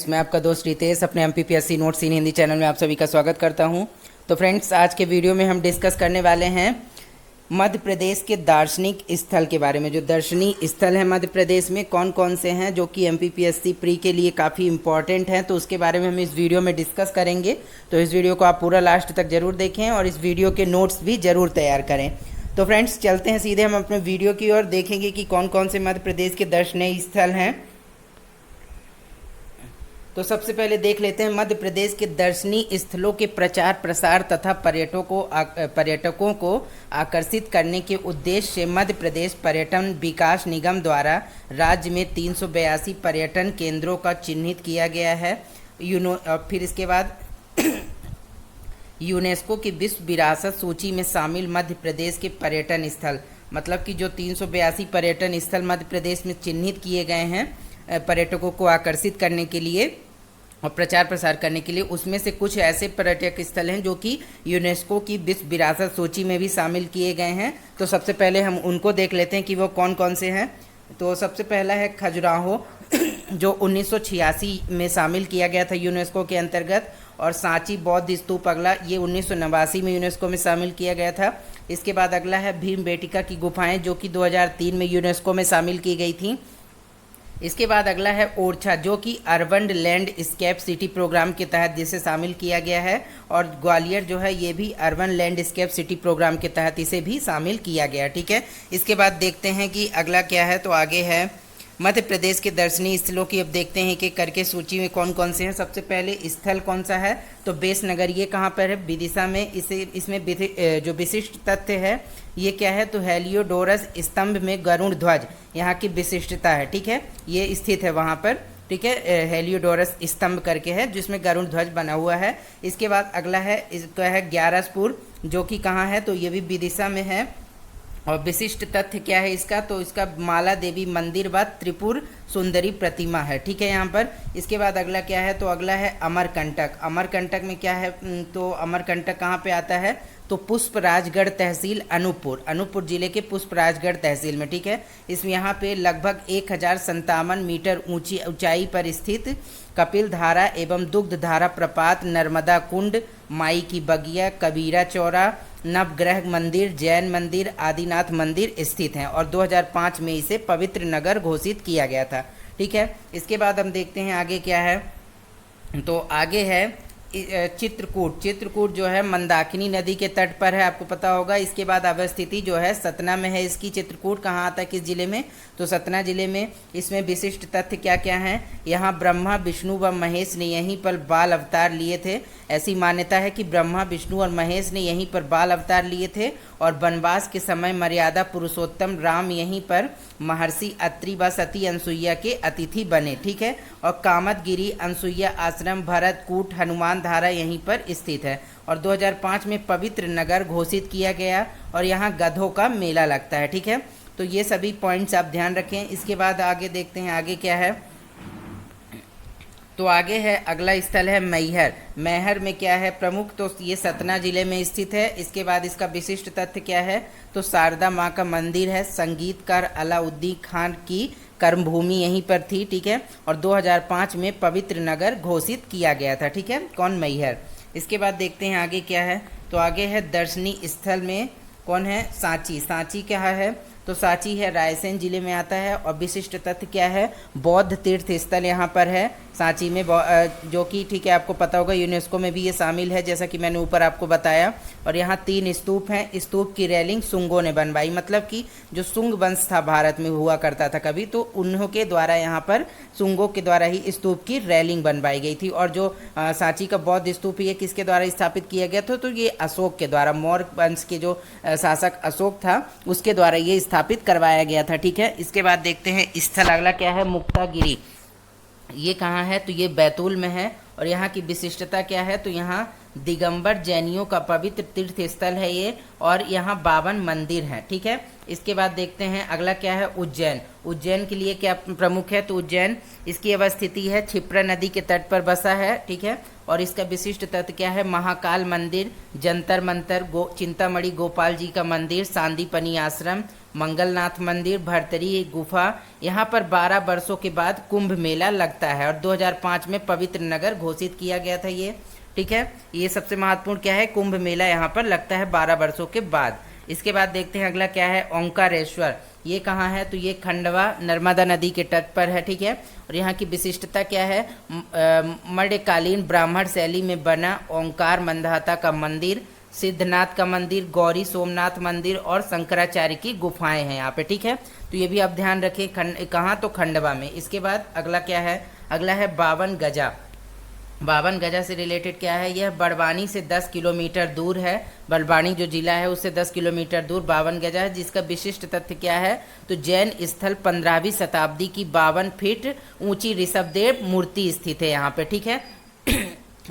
मैं आपका दोस्त रितेश अपने MPPSC नोट्स इन हिंदी चैनल में आप सभी का स्वागत करता हूं। तो फ्रेंड्स, आज के वीडियो में हम डिस्कस करने वाले हैं मध्य प्रदेश के दार्शनिक स्थल के बारे में। जो दर्शनीय स्थल हैं मध्य प्रदेश में कौन कौन से हैं जो कि MPPSC प्री के लिए काफ़ी इंपॉर्टेंट हैं, तो उसके बारे में हम इस वीडियो में डिस्कस करेंगे। तो इस वीडियो को आप पूरा लास्ट तक ज़रूर देखें और इस वीडियो के नोट्स भी ज़रूर तैयार करें। तो फ्रेंड्स, चलते हैं सीधे हम अपने वीडियो की ओर, देखेंगे कि कौन कौन से मध्य प्रदेश के दर्शनीय स्थल हैं। तो सबसे पहले देख लेते हैं मध्य प्रदेश के दर्शनीय स्थलों के प्रचार प्रसार तथा पर्यटकों को आकर्षित करने के उद्देश्य से मध्य प्रदेश पर्यटन विकास निगम द्वारा राज्य में 382 पर्यटन केंद्रों का चिन्हित किया गया है। फिर इसके बाद यूनेस्को की विश्व विरासत सूची में शामिल मध्य प्रदेश के पर्यटन स्थल, मतलब कि जो 382 पर्यटन स्थल मध्य प्रदेश में चिन्हित किए गए हैं पर्यटकों को आकर्षित करने के लिए और प्रचार प्रसार करने के लिए, उसमें से कुछ ऐसे पर्यटक स्थल हैं जो कि यूनेस्को की विश्व विरासत सूची में भी शामिल किए गए हैं। तो सबसे पहले हम उनको देख लेते हैं कि वो कौन कौन से हैं। तो सबसे पहला है खजुराहो, जो 1986 में शामिल किया गया था यूनेस्को के अंतर्गत, और सांची बौद्ध स्तूप अगला, ये 1989 में यूनेस्को में शामिल किया गया था। इसके बाद अगला है भीमबेटका की गुफाएं, जो कि 2003 में यूनेस्को में शामिल की गई थी। इसके बाद अगला है ओरछा, जो कि अर्बन लैंडस्केप सिटी प्रोग्राम के तहत जिसे शामिल किया गया है, और ग्वालियर जो है ये भी अर्बन लैंडस्केप सिटी प्रोग्राम के तहत इसे भी शामिल किया गया। ठीक है, इसके बाद देखते हैं कि अगला क्या है। तो आगे है मध्य प्रदेश के दर्शनीय स्थलों की। अब देखते हैं कि करके सूची में कौन कौन से हैं। सबसे पहले स्थल कौन सा है, तो बेसनगर, ये कहाँ पर है, विदिशा में। इसमें जो विशिष्ट तथ्य है ये क्या है, तो हेलियोडोरस स्तंभ में गरुड़ ध्वज यहाँ की विशिष्टता है। ठीक है, ये स्थित है वहाँ पर। ठीक है, हेलियोडोरस स्तंभ करके है जिसमें गरुड़ ध्वज बना हुआ है। इसके बाद अगला है, इसका है ग्यारसपुर, जो कि कहाँ है, तो ये भी विदिशा में है। और विशिष्ट तथ्य क्या है इसका, तो इसका माला देवी मंदिर व त्रिपुर सुंदरी प्रतिमा है। ठीक है यहाँ पर। इसके बाद अगला क्या है, तो अगला है अमरकंटक। अमरकंटक में क्या है, तो अमरकंटक कहाँ पे आता है, तो पुष्पराजगढ़ तहसील अनूपपुर जिले के पुष्पराजगढ़ तहसील में। ठीक है, इसमें यहाँ पे लगभग 1057 मीटर ऊंचाई पर स्थित कपिल धारा एवं दुग्ध धारा प्रपात, नर्मदा कुंड, माई की बगिया, कबीरा चौरा, नवग्रह मंदिर, जैन मंदिर, आदिनाथ मंदिर स्थित हैं, और 2005 में इसे पवित्र नगर घोषित किया गया था। ठीक है, इसके बाद हम देखते हैं आगे क्या है। तो आगे है चित्रकूट जो है मंदाकिनी नदी के तट पर है, आपको पता होगा। इसके बाद अवस्थिति जो है सतना में है इसकी। चित्रकूट कहाँ आता है, किस जिले में, तो सतना जिले में। इसमें विशिष्ट तथ्य क्या क्या हैं, यहाँ ब्रह्मा विष्णु व महेश ने यहीं पर बाल अवतार लिए थे। ऐसी मान्यता है कि ब्रह्मा विष्णु और महेश ने यहीं पर बाल अवतार लिए थे, और वनवास के समय मर्यादा पुरुषोत्तम राम यहीं पर महर्षि अत्रि व सती अनसुईया के अतिथि बने। ठीक है, और कामतगिरी, अनसुईया आश्रम, भरत कूट, हनुमान धारा यहीं पर स्थित है, और 2005 में पवित्र नगर घोषित किया गया, और यहाँ गधों का मेला लगता है। ठीक है, तो ये सभी पॉइंट्स आप ध्यान रखें। इसके बाद आगे देखते हैं आगे क्या है। तो आगे है अगला स्थल है मैहर। मैहर में क्या है प्रमुख, तो ये सतना जिले में स्थित है। इसके बाद इसका विशिष्ट तथ्य क्या है, तो शारदा माँ का मंदिर है। संगीतकार अलाउद्दीन खान की कर्मभूमि यहीं पर थी। ठीक है, और 2005 में पवित्र नगर घोषित किया गया था। ठीक है, कौन, मैहर। इसके बाद देखते हैं आगे क्या है। तो आगे है दर्शनीय स्थल में कौन है, सांची। सांची क्या है, तो सांची है रायसेन जिले में आता है, और विशिष्ट तथ्य क्या है, बौद्ध तीर्थ स्थल यहाँ पर है सांची में, जो कि ठीक है आपको पता होगा यूनेस्को में भी ये शामिल है, जैसा कि मैंने ऊपर आपको बताया। और यहाँ 3 स्तूप हैं। स्तूप की रेलिंग सुंगों ने बनवाई, मतलब कि जो सुंग वंश था भारत में हुआ करता था कभी, तो उन्हों के द्वारा यहाँ पर सुंगों के द्वारा ही स्तूप की रेलिंग बनवाई गई थी। और जो सांची का बौद्ध स्तूप ये किसके द्वारा स्थापित किया गया था, तो ये अशोक के द्वारा, मौर्य वंश के जो शासक अशोक था उसके द्वारा ये स्थापित करवाया गया था। ठीक है, इसके बाद देखते हैं स्थल अगला क्या है, मुक्तागिरी। ये कहाँ है, तो ये बैतूल में है, और यहाँ की विशिष्टता क्या है, तो यहाँ दिगंबर जैनियों का पवित्र तीर्थ स्थल है ये, और यहाँ 52 मंदिर हैं। ठीक है, इसके बाद देखते हैं अगला क्या है, उज्जैन। उज्जैन के लिए क्या प्रमुख है, तो उज्जैन इसकी अवस्थिति है क्षिप्रा नदी के तट पर बसा है। ठीक है, और इसका विशिष्ट तत्व क्या है, महाकाल मंदिर, जंतर मंतर, चिंतामणि गोपाल जी का मंदिर, सांदीपनी आश्रम, मंगलनाथ मंदिर, भरतरी गुफा। यहाँ पर 12 वर्षों के बाद कुंभ मेला लगता है और 2005 में पवित्र नगर घोषित किया गया था ये। ठीक है, ये सबसे महत्वपूर्ण क्या है, कुंभ मेला यहाँ पर लगता है 12 वर्षों के बाद। इसके बाद देखते हैं अगला क्या है, ओंकारेश्वर। ये कहाँ है, तो ये खंडवा नर्मदा नदी के तट पर है। ठीक है, और यहाँ की विशिष्टता क्या है, मध्यकालीन ब्राह्मण शैली में बना ओंकार मंदाता का मंदिर, सिद्धनाथ का मंदिर, गौरी सोमनाथ मंदिर और शंकराचार्य की गुफाएं हैं यहाँ पे। ठीक है, तो ये भी आप ध्यान रखें, कहाँ, तो खंडवा में। इसके बाद अगला क्या है, अगला है 52 गजा। 52 गजा से रिलेटेड क्या है, यह बड़वानी से 10 किलोमीटर दूर है। बड़वानी जो जिला है उससे 10 किलोमीटर दूर 52 गजा है, जिसका विशिष्ट तथ्य क्या है, तो जैन स्थल 15वीं शताब्दी की 52 फीट ऊंची ऋषभदेव मूर्ति स्थित है यहाँ पे। ठीक है,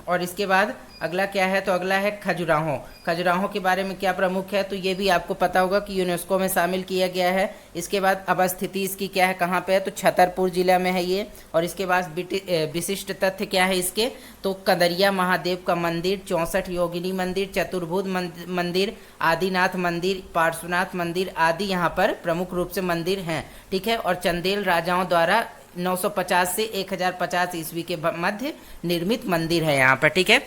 और इसके बाद अगला क्या है, तो अगला है खजुराहो। खजुराहो के बारे में क्या प्रमुख है, तो ये भी आपको पता होगा कि यूनेस्को में शामिल किया गया है। इसके बाद अवस्थिति इसकी क्या है, कहाँ पे है, तो छतरपुर जिला में है ये। और इसके बाद विशिष्ट तथ्य क्या है इसके, तो कदरिया महादेव का मंदिर, 64 योगिनी मंदिर, चतुर्भुज मंदिर, आदिनाथ मंदिर, पार्श्वनाथ मंदिर आदि यहाँ पर प्रमुख रूप से मंदिर हैं। ठीक है, और चंदेल राजाओं द्वारा 950 से 1050 ईस्वी के मध्य निर्मित मंदिर है यहाँ पर। ठीक है,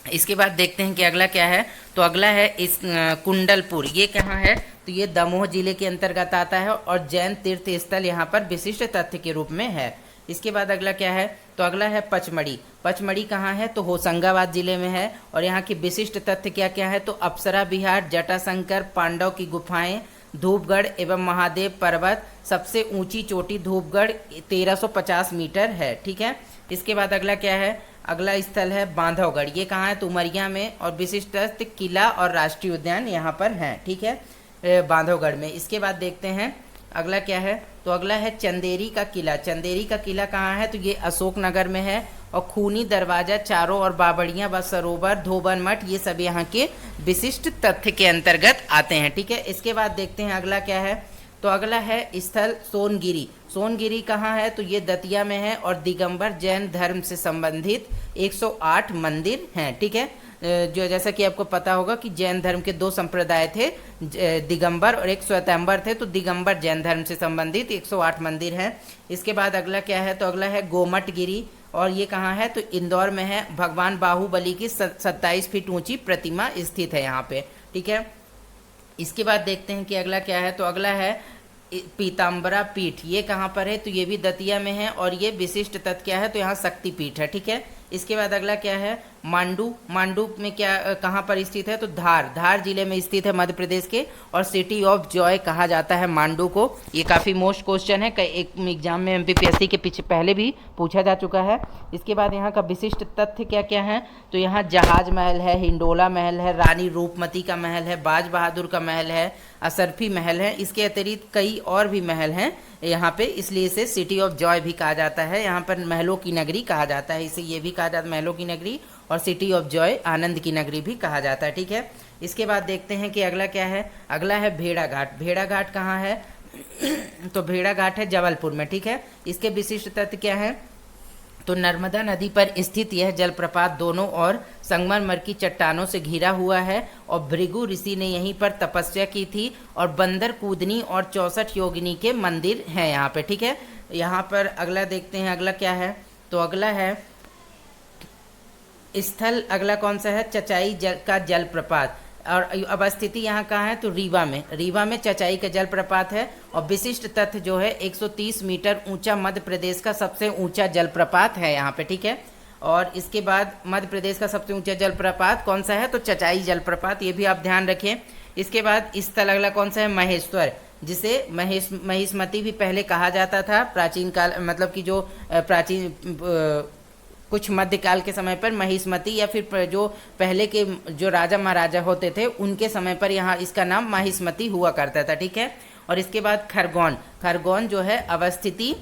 इसके बाद देखते हैं कि अगला क्या है, तो अगला है इस कुंडलपुर। ये कहाँ है, तो ये दमोह जिले के अंतर्गत आता है और जैन तीर्थ स्थल यहाँ पर विशिष्ट तथ्य के रूप में है। इसके बाद अगला क्या है, तो अगला है पचमढ़ी। पचमढ़ी कहाँ है, तो होशंगाबाद जिले में है और यहाँ की विशिष्ट तथ्य क्या क्या है, तो अप्सरा विहार, जटाशंकर, पांडव की गुफाएं, धूपगढ़ एवं महादेव पर्वत। सबसे ऊंची चोटी धूपगढ़ 1350 मीटर है। ठीक है, इसके बाद अगला क्या है, अगला स्थल है बांधवगढ़। ये कहाँ है, तो उमरिया में, और विशिष्ट किला और राष्ट्रीय उद्यान यहाँ पर हैं। ठीक है, बांधवगढ़ में। इसके बाद देखते हैं अगला क्या है, तो अगला है चंदेरी का किला। चंदेरी का किला कहाँ है, तो ये अशोकनगर में है। और खूनी दरवाजा, चारों और बावड़ियाँ व सरोवर, धोबन मठ, ये सब यहाँ के विशिष्ट तथ्य के अंतर्गत आते हैं। ठीक है, इसके बाद देखते हैं अगला क्या है, तो अगला है स्थल सोनगिरी। सोनगिरी कहाँ है, तो ये दतिया में है और दिगंबर जैन धर्म से संबंधित 108 मंदिर हैं। ठीक है, जो जैसा कि आपको पता होगा कि जैन धर्म के 2 संप्रदाय थे, दिगंबर और एक श्वेतांबर थे, तो दिगंबर जैन धर्म से संबंधित 108 मंदिर हैं। इसके बाद अगला क्या है, तो अगला है गोमटगिरी, और ये कहाँ है, तो इंदौर में है। भगवान बाहुबली की 27 फीट ऊंची प्रतिमा स्थित है यहाँ पे। ठीक है, इसके बाद देखते हैं कि अगला क्या है, तो अगला है पीताम्बरा पीठ। ये कहाँ पर है, तो ये भी दतिया में है और ये विशिष्ट तत्व क्या है, तो यहाँ शक्ति पीठ है। ठीक है, इसके बाद अगला क्या है, मांडू। मांडू में क्या कहाँ पर स्थित है, तो धार जिले में स्थित है मध्य प्रदेश के, और सिटी ऑफ जॉय कहा जाता है मांडू को। ये काफ़ी मोस्ट क्वेश्चन है, एक एग्जाम में MPPSC के पीछे पहले भी पूछा जा चुका है। इसके बाद यहाँ का विशिष्ट तथ्य क्या क्या है, तो यहाँ जहाज महल है, हिंडोला महल है, रानी रूपमती का महल है, बाज बहादुर का महल है, असरफी महल है। इसके अतिरिक्त कई और भी महल हैं यहाँ पे, इसलिए इसे सिटी ऑफ जॉय भी कहा जाता है। यहाँ पर महलों की नगरी कहा जाता है, इसे ये भी कहा जाता है महलों की नगरी, और सिटी ऑफ जॉय आनंद की नगरी भी कहा जाता है। ठीक है, इसके बाद देखते हैं कि अगला क्या है, अगला है भेड़ाघाट। भेड़ाघाट कहाँ है, तो भेड़ाघाट है जबलपुर में। ठीक है, इसके विशिष्ट तथ्य क्या है, तो नर्मदा नदी पर स्थित यह जलप्रपात दोनों ओर संगमरमर की चट्टानों से घिरा हुआ है और भृगु ऋषि ने यहीं पर तपस्या की थी, और बंदर कूदनी और 64 योगिनी के मंदिर हैं यहाँ पे। ठीक है, यहाँ पर अगला देखते हैं, अगला क्या है, तो अगला है स्थल, अगला कौन सा है, चचाई का जलप्रपात। और अवस्थिति यहाँ कहाँ है, तो रीवा में। रीवा में चचाई का जलप्रपात है और विशिष्ट तथ्य जो है 130 मीटर ऊंचा मध्य प्रदेश का सबसे ऊंचा जलप्रपात है यहाँ पे। ठीक है, और इसके बाद मध्य प्रदेश का सबसे ऊंचा जलप्रपात कौन सा है, तो चचाई जलप्रपात, ये भी आप ध्यान रखें। इसके बाद स्थल अगला कौन सा है, महेश्वर, जिसे महिष्मती भी पहले कहा जाता था प्राचीन काल, मतलब कि जो प्राचीन कुछ मध्यकाल के समय पर महिष्मती, या फिर जो पहले के जो राजा महाराजा होते थे उनके समय पर यहाँ इसका नाम महिष्मती हुआ करता था। ठीक है, और इसके बाद खरगोन। खरगोन जो है अवस्थिति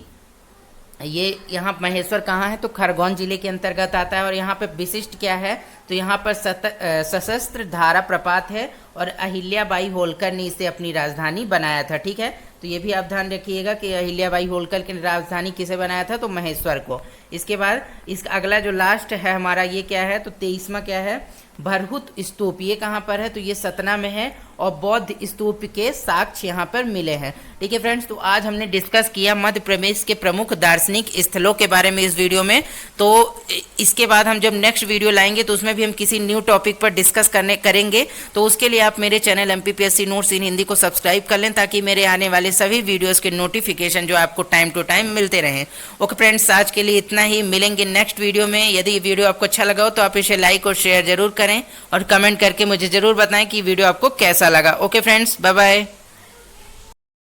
ये यहाँ महेश्वर कहाँ है, तो खरगोन जिले के अंतर्गत आता है। और यहाँ पे विशिष्ट क्या है, तो यहाँ पर सशस्त्र धारा प्रपात है और अहिल्याबाई होलकर ने इसे अपनी राजधानी बनाया था। ठीक है, तो ये भी आप ध्यान रखिएगा कि अहिल्याबाई होलकर की राजधानी किसे बनाया था, तो महेश्वर को। इसके बाद इसका अगला जो लास्ट है हमारा, ये क्या है, तो 23वां क्या है, भरहुत स्तूप। ये कहाँ पर है, तो ये सतना में है और बौद्ध स्तूप के साक्ष्य यहाँ पर मिले हैं। ठीक है फ्रेंड्स, तो आज हमने डिस्कस किया मध्य प्रदेश के प्रमुख दार्शनिक स्थलों के बारे में इस वीडियो में। तो इसके बाद हम जब नेक्स्ट वीडियो लाएंगे तो उसमें भी हम किसी न्यू टॉपिक पर डिस्कस करेंगे। तो उसके लिए आप मेरे चैनल MPPSC नोट्स इन हिंदी को सब्सक्राइब कर लें, ताकि मेरे आने वाले सभी वीडियोस के नोटिफिकेशन जो आपको टाइम टू टाइम मिलते रहें। ओके फ्रेंड्स, आज के लिए इतना ही, मिलेंगे नेक्स्ट वीडियो में। यदि ये वीडियो आपको अच्छा लगा हो तो आप इसे लाइक और शेयर जरूर करें और कमेंट करके मुझे जरूर बताएं कि वीडियो आपको कैसा लगा। Okay friends, bye bye.